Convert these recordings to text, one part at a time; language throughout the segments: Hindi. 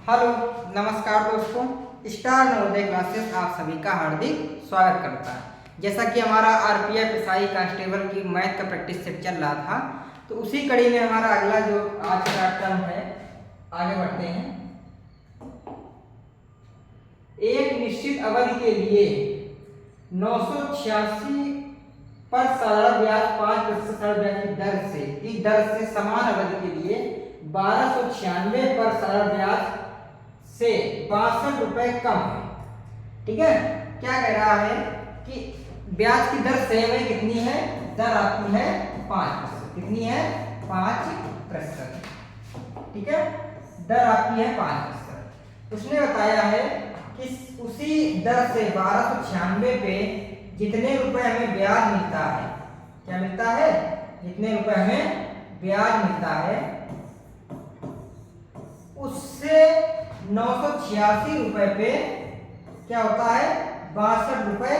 हेलो, नमस्कार दोस्तों। स्टार नवोदय क्लासेस आप सभी का हार्दिक स्वागत करता है। जैसा कि हमारा आरपीएफ एसआई कांस्टेबल की मैथ का प्रैक्टिस सेट चल रहा था, तो उसी कड़ी में हमारा अगला जो आज का टर्म है, आगे बढ़ते हैं। एक निश्चित अवधि के लिए 986 पर साधारण ब्याज 5% साधारण ब्याज की दर से इस दर से समान अवधि के लिए 1296 पर साधारण ब्याज से 62 रुपए कम है। ठीक है, क्या कह रहा है कि ब्याज की दर सेम है, कितनी है? दर आपकी है 5%। कितनी है? 5%। ठीक है, दर आपकी है 5%। उसने बताया है कि उसी दर से 1296 पे जितने रुपए हमें ब्याज मिलता है, क्या मिलता है? जितने रुपए हमें ब्याज मिलता है उससे 986 रुपए पे क्या होता है? 62 रुपए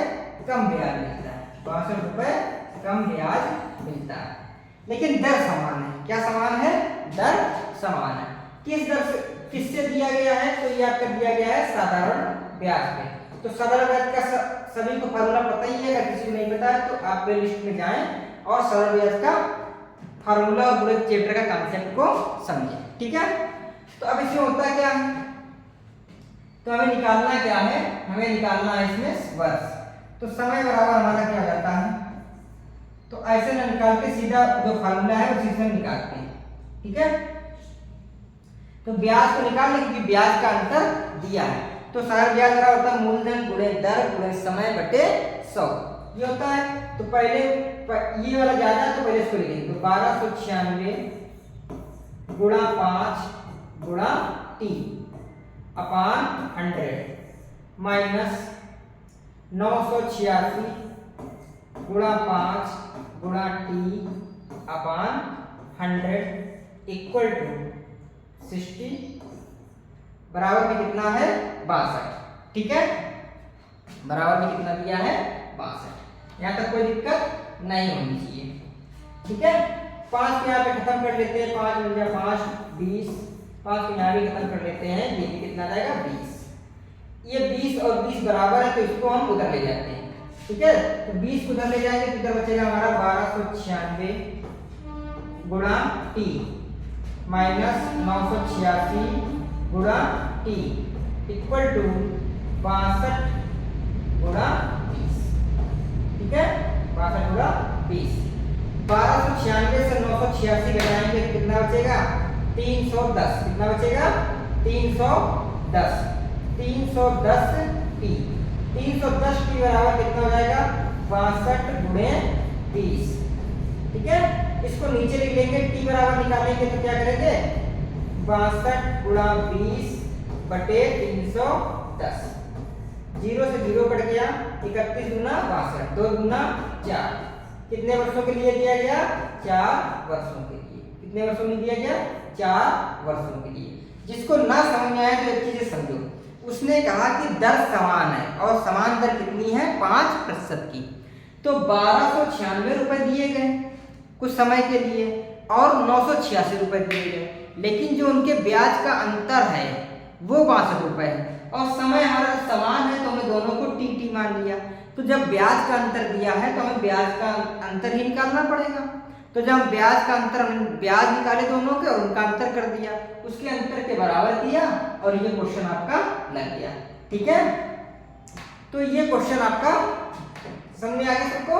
कम ब्याज मिलता है। 62 रुपए कम ब्याज मिलता है, लेकिन दर समान है। क्या समान है? दर समान है। किस दर से, किससे दिया गया है? तो ये आपका दिया गया है साधारण ब्याज पे। तो साधारण ब्याज का सभी को फार्मूला पता ही है। अगर किसी को नहीं पता है तो आप प्लेलिस्ट में जाएं और साधारण ब्याज का फार्मूला और पूरे चैप्टर का कॉन्सेप्ट को समझें। ठीक है, तो अब इसमें होता क्या है? तो हमें निकालना क्या है? हमें निकालना है इसमें वर्ष। तो समय बराबर हमारा क्या हो जाता है? तो ऐसे ना निकाल के सीधा जो फार्मूला है उसी से निकालते हैं। ठीक है, तो ब्याज को निकालने क्योंकि ब्याज का अंतर दिया है। तो सारा ब्याज क्या होता है? मूलधन गुणे दर गुणे समय बटे 100 ये होता है। तो पहले ये वाला ज्यादा है तो पहले इसको लिखेंगे। तो 1296 गुणा 5 गुणा टी अपान 100 माइनस 986 गुणा 5 गुणा टी अपान 100 इक्वल टू 60 बराबर में कितना है? 62। ठीक है, बराबर में कितना दिया है? 62। यहाँ तक कोई दिक्कत नहीं होनी चाहिए। ठीक है, 5 को यहाँ पे खत्म कर लेते हैं। 5 मिल गया 5 20, 5 को यहाँ भी खत्म कर लेते हैं। ये भी कितना जाएगा? 20। ये 20 और 20 बराबर है तो इसको हम उधर ले जाते हैं। ठीक है, तो 20 को उधर ले जाएंगे तो इधर बचेगा हमारा 1296 गुणा टी माइनस 986 गुणा टी इक्वल टू 62 गुणा 20। ठीक है, 62 गुणा 20। 1296 से 986 घटाएंगे तो कितना बचेगा? 310। कितना बचेगा? 310। 310 टी 310 टी बराबर कितना हो जाएगा? 62 गुणे 20। ठीक है, इसको नीचे लिख लेंगे। टी बराबर निकालेंगे तो क्या करेंगे? 62 गुणा 20 बटे 310। 0 से 0 कट गया। 31 गुना 62, 2 गुना 4। कितने वर्षों के लिए दिया गया? 4 वर्षों के लिए। कितने वर्षों में दिया गया? 4 वर्षों के लिए। जिसको ना समझ में आया तो एक चीज समझो। उसने कहा कि दर समान है और समान दर कितनी है? 5% की। तो 1296 रुपए दिए गए कुछ समय के लिए और 986 रुपए दिए गए, लेकिन जो उनके ब्याज का अंतर है वो 62 रुपए है और समय हमारा समान है तो हमने दोनों को टी टी मान लिया। तो जब ब्याज का अंतर दिया है तो हमें ब्याज का अंतर ही निकालना पड़ेगा। तो जब हम ब्याज का अंतर, हमने ब्याज निकाले दोनों के और उनका अंतर कर दिया, उसके अंतर के बराबर किया और ये क्वेश्चन आपका लग गया। ठीक है, तो ये क्वेश्चन आपका समझ में आ गया सबको?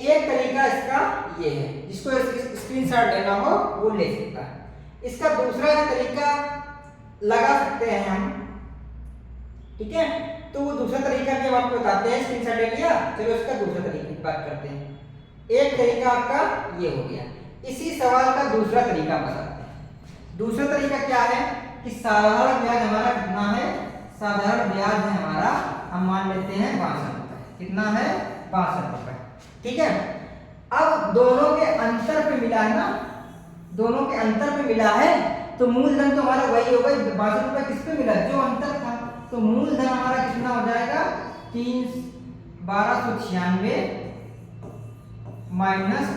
एक तरीका इसका ये है, जिसको स्क्रीनशॉट लेना हो वो ले सकता है। इसका दूसरा तरीका लगा सकते हैं हम। ठीक है, तो वो दूसरा तरीका भी हम आपको बताते हैं। स्क्रीनशॉट ले लिया, चलो इसका दूसरा तरीके की बात करते हैं। एक तरीका आपका ये हो गया। इसी सवाल का दूसरा तरीका बताते हैं। दूसरा तरीका क्या है कि साधारण ब्याज हमारा कितना है? साधारण ब्याज है हमारा, हम मान लेते हैं 62 रुपए। कितना है? 62 रुपए। ठीक है, अब दोनों के अंतर पे मिला है ना, दोनों के अंतर पे मिला है तो मूलधन तो हमारा वही होगा। 62 रुपए किस पे मिला? जो अंतर था। तो मूलधन हमारा कितना हो जाएगा? 1296 माइनस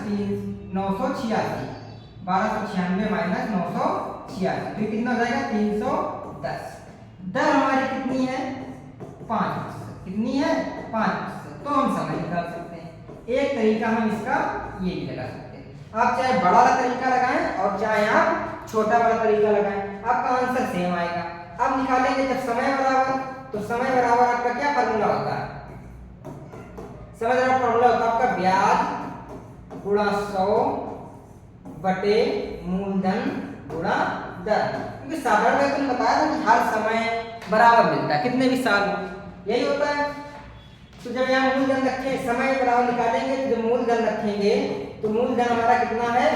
986 1296 माइनस 986, तो कितना हो जाएगा 310। दर हमारी कितनी है 5%, कितनी है 5%, तो हम समय निकाल सकते हैं। एक तरीका हम इसका ये भी लगा सकते हैं। आप चाहे बड़ा वाला तरीका लगाएं और चाहे आप छोटा वाला तरीका लगाएं, आपका आंसर सेम आएगा। अब निकालेंगे जब समय बराबर, तो समय बराबर आपका क्या फॉर्मूला होता है, समय बराबर फॉर्मूला होता है आपका ब्याज गुणा 100 बटे मूलधन गुणा दर। क्योंकि साधारण में तुमने बताया था कि हर समय बराबर मिलता है, कितने भी साल हो यही होता है। तो जब यहाँ मूलधन रखें, समय बराबर निकालेंगे, तो जब मूलधन रखेंगे तो मूलधन हमारा कितना है,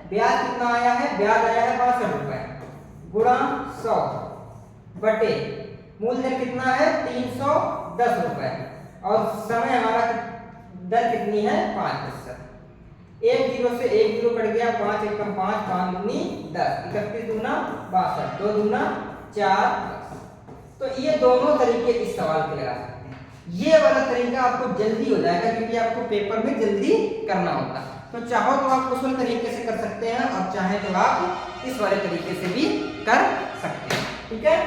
ब्याज कितना आया है, ब्याज आया है 62 रुपए गुणा 100 बटे मूलधन कितना है 310 रुपए, और समय हमारा दर कितनी है 5%। एक जीरो से एक जीरो कट गया, 5 एकम 5, 5 दूनी 10, 31 दूना 62, 2 दूना 4। तो ये दोनों तरीके इस सवाल के लगा सकते हैं। ये वाला तरीका आपको जल्दी हो जाएगा क्योंकि आपको पेपर में जल्दी करना होता है। तो चाहो तो आप उस वाले तरीके से कर सकते हैं और चाहे तो आप इस वाले तरीके से भी कर सकते हैं। ठीक है,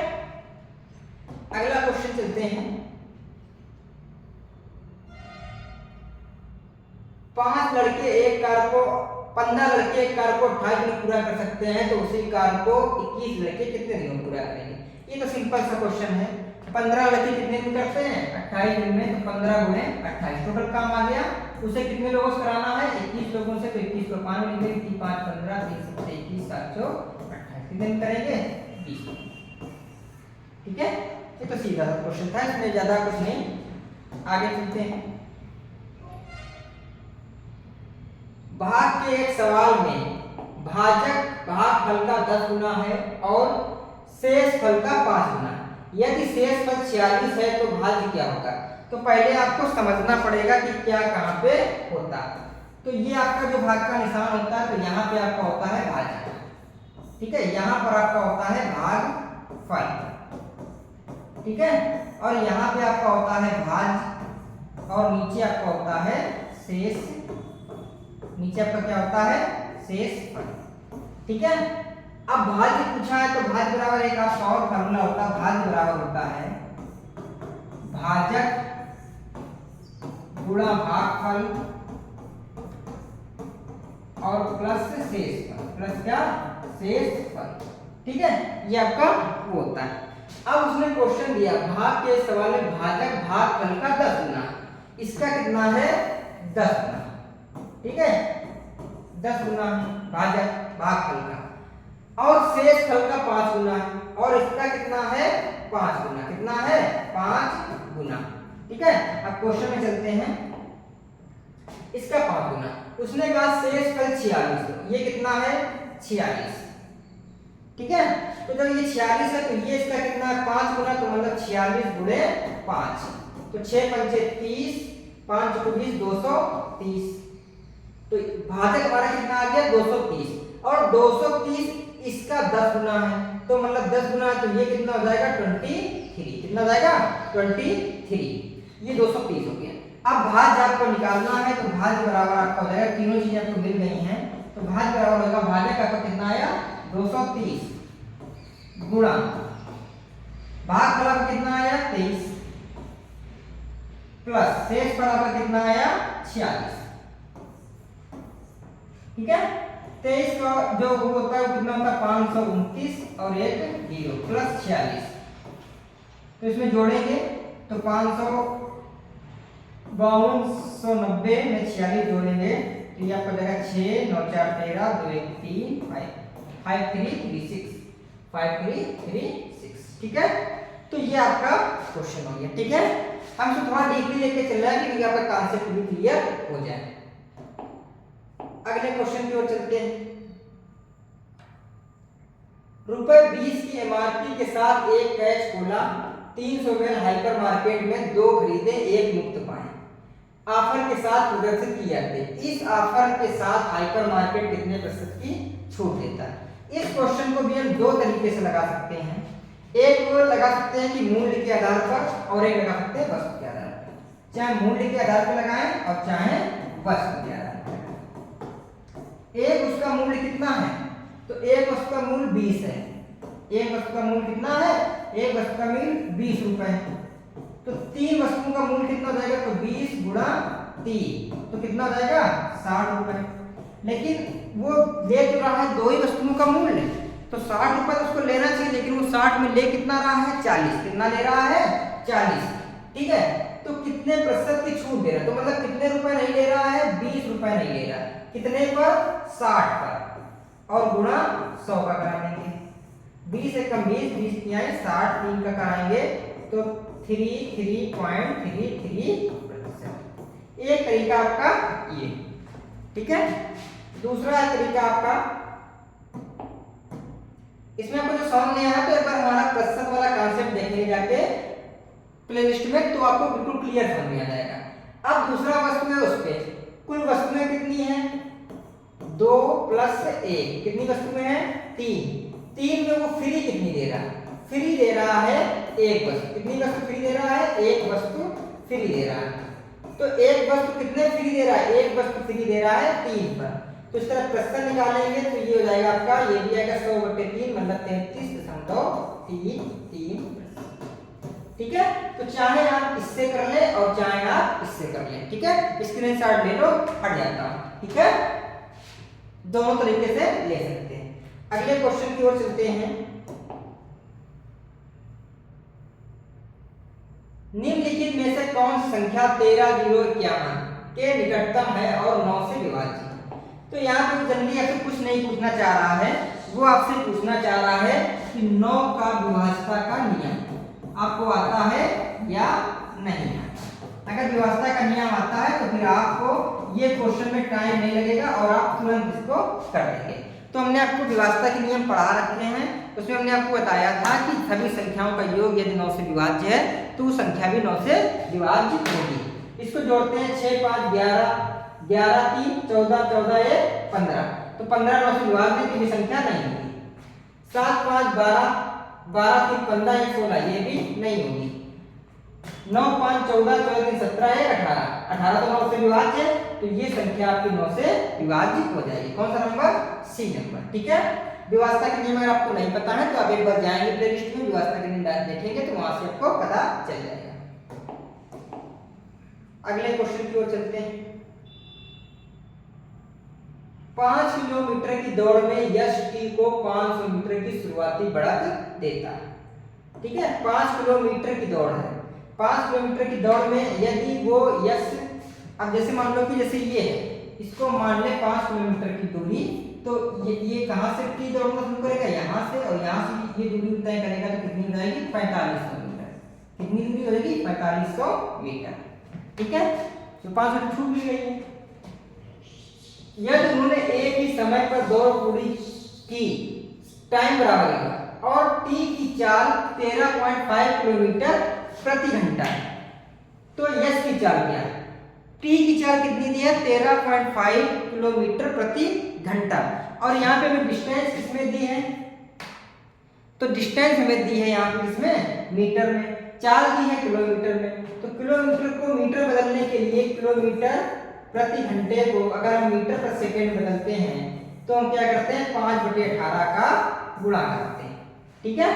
अगला क्वेश्चन चलते हैं। 5 लड़के एक कार को 15 लड़के एक कार को 28 दिन पूरा कर सकते हैं, तो उसी कार को 21 लड़के कितने दिन में पूरा करेंगे। ये तो सिंपल सा क्वेश्चन है। 15 लड़के कितने दिन करते हैं 28 दिन में, तो 15 गुणे 28 टोटल काम आ गया। उसे कितने लोगों से कराना है 21 लोगों से, तो 21 को 5 में लिखेंगे, 3 5 15 3 7 21 7 28, कितने दिन करेंगे 20। ठीक है, ये तो सीधा सा क्वेश्चन था, इसमें ज्यादा कुछ नहीं। आगे चलते हैं। भाग के एक सवाल में भाजक भागफल का 10 गुना है और शेष फल का 5 गुना है। यदि शेष फल 46 है तो भाज्य क्या होगा। तो पहले आपको समझना पड़ेगा कि क्या कहाँ पे होता है। तो ये आपका जो भाग का निशान होता है, तो यहाँ पे आपका होता है भाज्य, ठीक है, यहाँ पर आपका होता है भागफल, ठीक है, और यहाँ पे आपका होता है भाज्य, और नीचे आपका होता है शेष, नीचे आपका क्या होता है शेष फल। ठीक है, अब भाज्य पूछा है तो भाज्य बराबर एक आपका और फॉर्मूला होता है, भाज्य बराबर होता है भाजक गुणा भागफल और प्लस शेष फल, प्लस क्या शेष फल। ठीक है, ये आपका वो होता है। अब उसने क्वेश्चन दिया भाग के सवाल में भाजक भागफल का 10 गुना, इसका कितना है 10 गुना। ठीक है, 10 गुना भाजक भागफल का, और शेष फल का 5 गुना है, और इसका कितना है 5 गुना, कितना है 5 गुना। ठीक है, अब क्वेश्चन में चलते हैं। इसका 5 गुना, उसने कहा शेष फल 46, ये कितना है 46। ठीक है, तो जब ये 46 है तो ये इसका कितना है 5 गुना, तो मतलब 46 गुणे 5, तो 6 पंचे 30, 5 को 20 230, तो भाजक हमारा कितना आ गया 230, और 230 इसका 10 गुना है, तो मतलब 10 गुना है, तो ये कितना हो जाएगा 23, कितना हो जाएगा 23, ये 230 हो गया। अब भाज्य आपको निकालना है, तो भाज्य बराबर आपका हो जाएगा, तीनों चीजें आपको मिल गई हैं, तो भाज्य बराबर होगा भाजक आपका कितना आया 230 गुणा भागफल आपका कितना आया 23 प्लस शेष फल आपका कितना आया 46। ठीक है, 23 का जो होता है वो कितना होता है 529 और एक 0 प्लस 46, तो इसमें जोड़ेंगे तो 592 में 46 जोड़ेंगे तो ये आपका जाएगा 6 9 4 13 2 1 3 5336। ठीक है, तो ये आपका क्वेश्चन हो गया। ठीक है, हम इसको थोड़ा डीपली लेके चल रहे हैं कि आपका कॉन्सेप्ट भी क्लियर हो जाए। अगले क्वेश्चन की ओर चलते हैं। ₹20 की एमआरपी के साथ एक catch Cola 300 ml hyper market में 2 खरीदे 1 मुफ्त पाए, ऑफर के साथ प्रदर्शित किए जाते हैं। इस ऑफर के साथ हाइपर मार्केट कितने प्रतिशत की छूट देता है। इस क्वेश्चन को भी हम 2 तरीके से लगा सकते हैं, एक वो लगा सकते हैं कि मूल्य के आधार पर, और एक लगा सकते हैं वस्तु के आधार पर। चाहे मूल्य के आधार पर लगाएं और चाहे वस्तु के आधार पर। एक उसका मूल्य कितना है, तो एक वस्तु का मूल्य 20 है। एक वस्तु का मूल्य कितना है, एक वस्तु का मूल्य 20 रुपए। तो 3 वस्तुओं का मूल्य कितना हो जाएगा, तो 20 गुणा 3 तो कितना हो जाएगा 60 रुपए। लेकिन वो ले तो रहा है 2 ही वस्तुओं का मूल्य, तो 60 रुपए तो उसको लेना चाहिए, लेकिन वो 60 में ले कितना रहा है 40। कितना ले रहा है 40, ठीक है। तो कितने प्रतिशत की छूट दे रहा है, तो मतलब कितने रुपए नहीं ले रहा है, 20 रुपए नहीं ले रहा है। कितने पर, 60 पर, और गुणा 100 का करा देंगे। 20 एकम 20, 20 तिहाई 60, 3 का कराएंगे तो 33.33%। एक तरीका आपका ये, ठीक है। दूसरा तरीका आपका, इसमें आपको जो समझ नहीं आया तो एक बार हमारा प्रतिशत वाला कॉन्सेप्ट देखने जाके प्लेलिस्ट में, तो आपको बिल्कुल क्लियर समझ में आ जाएगा। अब दूसरा वस्तु है, उस पे कुल वस्तुएं कितनी है, 2 + 1, कितनी वस्तुएं हैं 3 में वो फ्री कितनी दे रहा है, फ्री दे रहा है एक वस्तु। कितनी वस्तु फ्री दे रहा है, एक वस्तु फ्री दे रहा है। तो एक वस्तु कितने फ्री दे रहा है, एक वस्तु फ्री दे रहा है 3 पर। तो इस तरह प्रतिशत निकालेंगे तो ये हो जाएगा आपका, ये भी आएगा 100/3 मतलब 33.33%, ठीक है। तो चाहे आप इससे कर ले और चाहे आप इससे कर ले, ठीक है। स्क्रीनशॉट ले लो, हट जाता हूं, ठीक है। दोनों तरीके से ले सकते हैं। अगले क्वेश्चन की ओर चलते हैं। निम्नलिखित में से कौन सी संख्या 13,051 के निकटतम है और 9 से विभाज्य है। तो यहाँ पे जनरली आपसे कुछ नहीं पूछना चाह रहा है, वो आपसे पूछना चाह रहा है कि 9 का विभाज्यता का नियम आपको आता है या नहीं आता। अगर विभाज्यता का नियम आता है तो फिर आपको ये क्वेश्चन में टाइम नहीं लगेगा और आप तुरंत इसको कर देंगे। तो हमने आपको विभाज्यता के नियम पढ़ा रखे हैं, उसमें हमने आपको बताया था कि सभी संख्याओं का योग यदि 9 से विभाज्य है तो वो संख्या भी 9 से विभाज्य होगी। इसको जोड़ते हैं, 6 5 11, 11 3 14, 14 1 15, तो 15 9 से विभाज्य की भी संख्या नहीं होगी। 7 5 12, 12 3 15 1 16, ये भी नहीं होगी। 9 5 14, 14 3 17 1 18, 18 तो 9 से विभाज्य है, तो ये संख्या आपकी 9 से विभाज्य हो जाएगी। कौन सा नंबर, सी नंबर, ठीक है। विभाज्यता के नियम अगर आपको नहीं पता है तो आप एक बार जाएंगे प्लेलिस्ट में, विभाज्यता के नियम देखेंगे तो वहां से आपको पता चल जाएगा। अगले क्वेश्चन की ओर चलते हैं। 5 किलोमीटर की दौड़ में यश टी को 500 मीटर की शुरुआती बढ़त देता है, ठीक है। 5 किलोमीटर की दौड़ है, 5 किलोमीटर की दौड़ में यदि वो यश, अब जैसे मान लो कि जैसे ये है, इसको मान ले 5 किलोमीटर की दूरी, तो ये कहां से टी दौड़ना शुरू करेगा, यहां से, और यहां से ये दूरी तय करेगा तो कितनी हो जाएगी 4500 मीटर। कितनी दूरी हो जाएगी 4500 मीटर, ठीक है। तो 500 मीटर छूट भी गई है। यदि उन्होंने एक ही समय पर दौड़ पूरी की, टाइम बराबर है, और टी की चाल 13.5 किलोमीटर प्रति घंटा है, तो यश की चाल क्या है, टी की चाल कितनी दी है 13.5 किलोमीटर प्रति घंटा, और यहाँ पे हमें डिस्टेंस किसमें दी है, तो डिस्टेंस हमें दी है यहाँ पे किसमें, मीटर में, चाल दी है किलोमीटर में। तो किलोमीटर को मीटर बदलने के लिए किलोमीटर प्रति घंटे को अगर हम मीटर पर सेकेंड बदलते हैं तो हम क्या करते हैं 5/18 का गुणा करते हैं, ठीक है।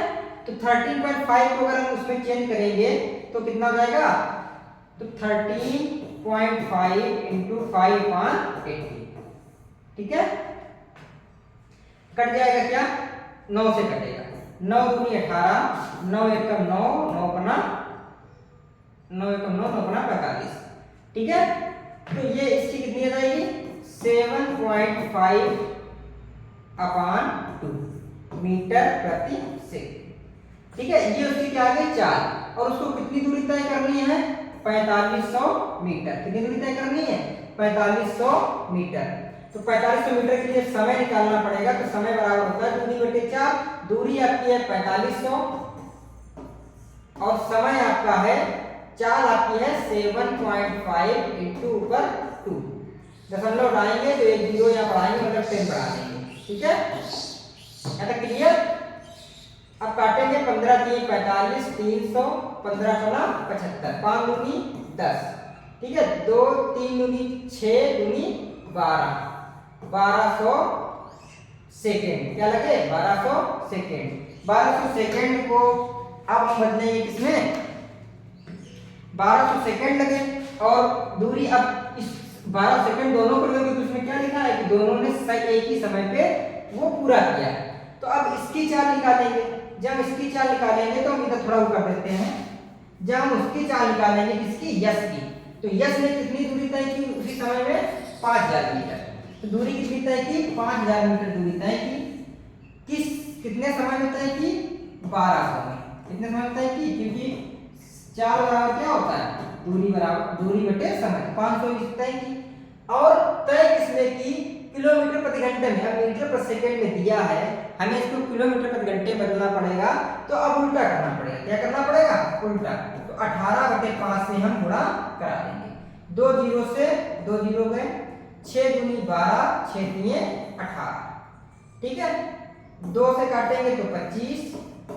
तो 13.5 को अगर हम उसमें चेंज करेंगे तो कितना हो जाएगा, तो 13.5 × 5/80, ठीक है। कट जाएगा क्या, 9 से कटेगा, 9 दूनी 18, 9 एकम 9, 9 पना 9 एकम 9, 9 पना 45, ठीक है। तो ये इसकी कितनी आ जाएगी 7.5/2 मीटर प्रति सेकंड, ठीक है। ये उसकी क्या आ गई चाल, और उसको कितनी दूरी तय करनी है 4500 मीटर। कितनी दूरी तय करनी है 4500 मीटर। तो 4500 मीटर के लिए समय निकालना पड़ेगा, तो समय बराबर होता है दूरी बटे 4, दूरी आपकी है 4500 और समय आपका है, चाल आपकी है 7.5 × ऊपर 2, दशमलव उठाएंगे तो एक जीरो यहाँ बढ़ाएंगे मतलब 10 बढ़ा देंगे, ठीक है। यहाँ तक क्लियर। अब काटेंगे 15 3 45, 300, 15 पना 75, 5 दूनी 10, ठीक है। 2 3 दूनी 6 दूनी 12, 1200 सेकेंड। क्या लगे? 1200 सेकेंड। 1200 सेकेंड को अब हम बदलेंगे किसमें? 1200 सेकेंड लगे और दूरी अब इस 12 सेकेंड दोनों को लगे, तो उसमें क्या लिखा है कि दोनों ने एक ही समय पे वो पूरा किया। तो अब इसकी चाल निकालेंगे। जब इसकी चाल निकालेंगे तो हम इधर थोड़ा वो कर देते हैं। जब हम उसकी चाल निकालेंगे किसकी? यश की, तो यश ने कितनी दूरी तय की उसी समय में? 5000 मीटर। तो दूरी कितनी तय की? 5000 मीटर दूरी तय की। कितने समय में तय की? 1200 में। कितने समय में तय की? क्योंकि चाल बराबर क्या होता है? दूरी बराबर दूरी बटे समय। 500 तय की। और तय किसने की? किलोमीटर प्रति घंटे में। अब मीटर प्रति सेकंड में दिया है, हमें इसको किलोमीटर प्रति घंटे बदलना पड़ेगा, तो अब उल्टा करना पड़ेगा। क्या करना पड़ेगा? उल्टा। तो 18/5 से हम गुणा करा देंगे। 2 जीरो से 2 जीरो गए, 6 दूनी 12, 6 तिये 18। ठीक है, 2 से काटेंगे तो 25,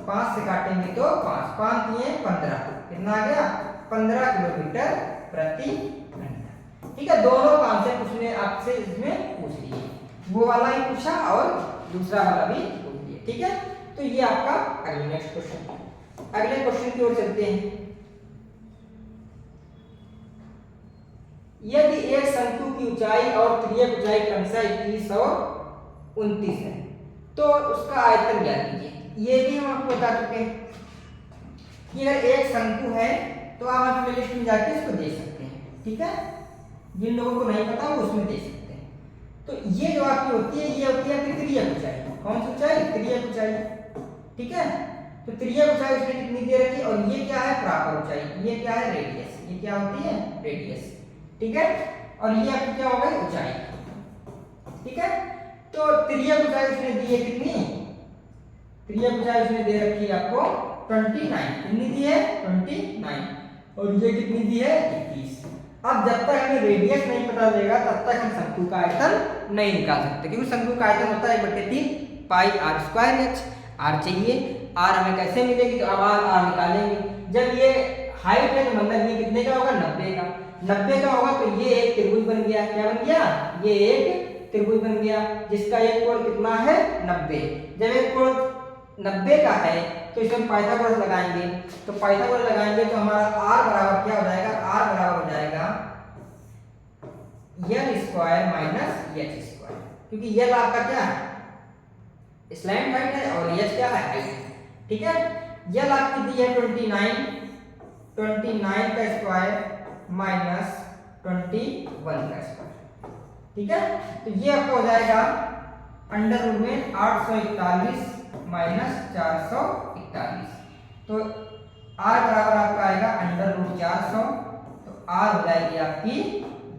5 से काटेंगे तो 5, 5 तिये 15। कितना आ गया? 15 किलोमीटर प्रति घंटा। ठीक है, दोनों कॉन्सेप्ट उसने आपसे इसमें पूछ लिए, वो वाला ही पूछा और दूसरा वाला भी पूछ लिया। ठीक है, तो ये आपका अगले नेक्स्ट क्वेश्चन। अगले क्वेश्चन की ओर चलते हैं। यदि एक शंकु की ऊंचाई और त्रियक ऊंचाई क्रमशः 21 और 29 है, तो उसका आयतन ज्ञात कीजिए। ये भी हम आपको बता चुके हैं कि अगर एक शंकु है तो आप अपने लिस्ट में जाके इसको देख सकते हैं। ठीक है, जिन लोगों को नहीं पता वो उसमें देख सकते हैं। तो ये जो आपकी होती है, ये होती है त्रियक ऊंचाई। कौन सी ऊंचाई? त्रियक ऊंचाई। ठीक है, तो त्रियक ऊंचाई उसने कितनी दे रखी? और ये क्या है? प्रापर ऊंचाई। ये क्या है? रेडियस। ये क्या होती है? रेडियस। ठीक है, और ये आपकी क्या हो गई? ऊंचाई। ठीक है, तो त्रियक ऊंचाई उसने दी है कितनी? त्रियक ऊंचाई उसने दे रखी है आपको 29। कितनी दी है? 29। और ये कितनी दी है? 21। अब जब तक हमें रेडियस नहीं पता चलेगा तब तक हम शंकु का आयतन नहीं निकाल सकते, क्योंकि शंकु का आयतन होता है 1/3 पाई r स्क्वायर h। r चाहिए, r हमें कैसे मिलेगी? तो अब r निकालेंगे। जब ये हाइट है तो मतलब ये कितने का होगा? 90 का। 90 का होगा तो ये एक त्रिभुज बन गया। क्या बन गया? ये एक त्रिभुज बन गया जिसका एक कोण कितना है? 90। जब एक कोण 90 का है तो इसमें पाइथागोरस लगाएंगे। तो पाइथागोरस लगाएंगे तो हमारा r बराबर क्या हो जाएगा? r बराबर हो जाएगा l square minus h square, क्योंकि l आपका क्या है? स्लैंट हाइट है और h क्या है? हाइट है। ठीक है, l आपकी दी है 29 का स्क्वायर माइनस 21 का स्क्वायर। ठीक है, तो ये आपका हो जाएगा अंडर रूट में 841 माइनस 441। तो r बराबर आपका आएगा अंडर रूट 400, तो r हो जाएगी आपकी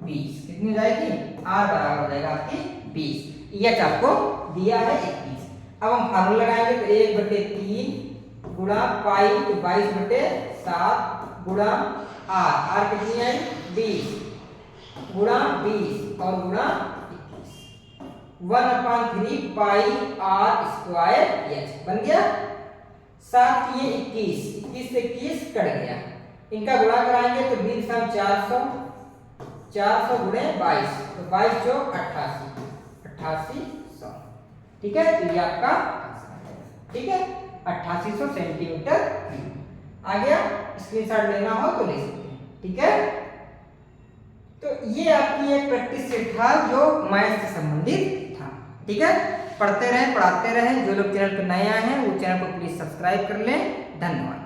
20। कितनी हो जाएगी? r बराबर हो जाएगा आपकी 20। h आपको दिया है 21। अब हम फार्मूला लगाएंगे तो 1/3 गुणा पाई, तो 22/7 गुणा r कितनी है? 20 गुणा 20 और गुणा 1/3 पाई r स्क्वायर h बन गया। 7 ये 21 से 21 कट गया, इनका गुणा कराएंगे तो 20 का 400 गुणे 22, तो 22 चौक 88 100। ठीक है, तो ये आपका ठीक है 8800 सेंटीमीटर आ गया। स्क्रीनशॉट लेना हो तो ले सकते हैं। ठीक है, तो ये आपकी एक प्रैक्टिस सेट था जो मैथ से संबंधित था। ठीक है, पढ़ते रहें, पढ़ाते रहें। जो लोग चैनल पर नए आए हैं वो चैनल को प्लीज सब्सक्राइब कर लें। धन्यवाद।